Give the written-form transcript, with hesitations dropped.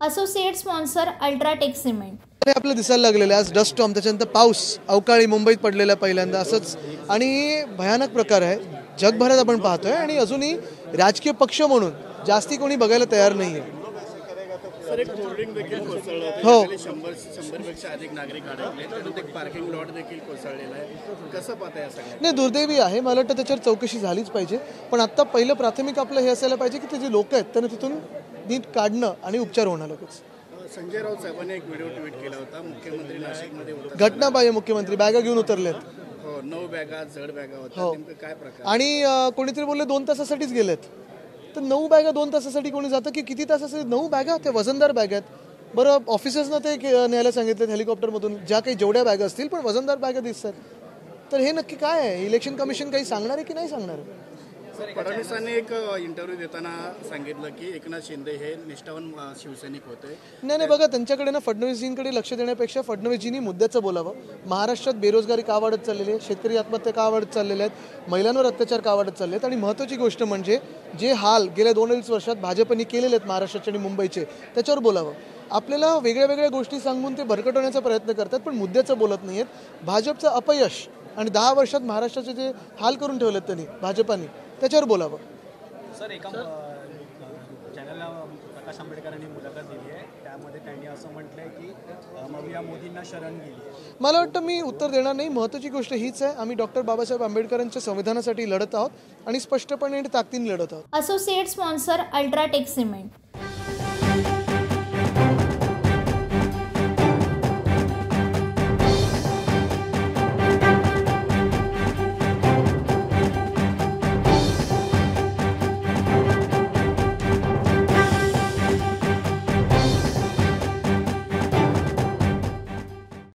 Associate sponsor UltraTech cement. हे आपलं दिसायला लागलेलं आहे. आज डस्ट स्टॉर्म, त्याच्यानंतर पाऊस अवकाळी मुंबईत पडलेला पहिल्यांदा असंच, आणि भयानक प्रकार आहे जगभरात आपण पाहतोय. आणि अजूनही राजकीय पक्ष म्हणून जास्ती कोणी बघायला तयार नाहीये. हो, 100पेक्षा अधिक नागरिक अडकले, त्यातून एक पार्किंग लॉट देखील कोसळलेला आहे. कसं पाहताय या सगळ्या? नाही, दुर्दैवी आहे. मला वाटतं त्याच्यावर चौकशी झालीच पाहिजे. पण आता पहिलं प्राथमिक आपलं हे असायला पाहिजे की ते जे लोक आहेत त्यांना तिथून नीट काढणं आणि उपचार होणं लगेच. संजय राऊत साहेबांनी एक व्हिडिओ ट्विट केला होता. मुख्यमंत्री नाशिकमध्ये होता, घटना पाहिजे. मुख्यमंत्री बॅगा घेऊन उतरलेत. हो, 9 बॅगा जड बॅगा होत्या. हो. नेमकं काय प्रकार? आणि कोणीतरी बोलले 2 तासासाठीच गेलेत. तर 9 बॅगा 2 तासासाठी कोणी जातं की किती तासासाठी? 9 बॅगा त्या वजनदार बॅग आहेत. बरं, ऑफिसर्सना ते न्यायला सांगितलं हेलिकॉप्टरमधून, ज्या काही जेवढ्या बॅगा असतील, पण वजनदार बॅगा दिसतात. तर हे नक्की काय आहे? इलेक्शन कमिशन काही सांगणार आहे की नाही सांगणार आहे? फडणवीसांनी एक इंटरव्ह्यू देताना सांगितलं की एकनाथ शिंदे हे निष्ठावान शिवसैनिक होते. नाही, बघा, त्यांच्याकडे ना फडणवीसजींकडे लक्ष देण्यापेक्षा फडणवीसजींनी मुद्द्याचं बोलावं. महाराष्ट्रात बेरोजगारी का वाढत चाललेली आहे, शेतकरी आत्महत्या का वाढत चाललेल्या आहेत, महिलांवर अत्याचार का वाढत चालले आहेत, आणि महत्त्वाची गोष्ट म्हणजे जे हाल गेल्या 2-2.5 वर्षात भाजपने केलेले आहेत महाराष्ट्राचे आणि मुंबईचे, त्याच्यावर बोलावं. आपल्याला वेगळ्या वेगळ्या गोष्टी सांगून ते भरकटवण्याचा प्रयत्न करतात, पण मुद्द्याचं बोलत नाही आहेत. भाजपचं अपयश आणि 10 वर्षात महाराष्ट्राचे जे हाल करून ठेवलेत त्यांनी भाजपाने, त्याच्यावर बोलावं. सर, एका चॅनलला प्रकाश आंबेडकरांनी मुलाखत दिली आहे, त्यामध्ये त्यांनी असं म्हटलंय की मग या मोदींना शरण गेली. मला वाटतं मी उत्तर देणार नाही. महत्त्वाची गोष्ट हीच आहे, आम्ही डॉक्टर बाबासाहेब आंबेडकरांच्या संविधानासाठी लढत आहोत आणि स्पष्टपणे आणि ताकदीने लढत आहोत. Associate sponsor UltraTech cement.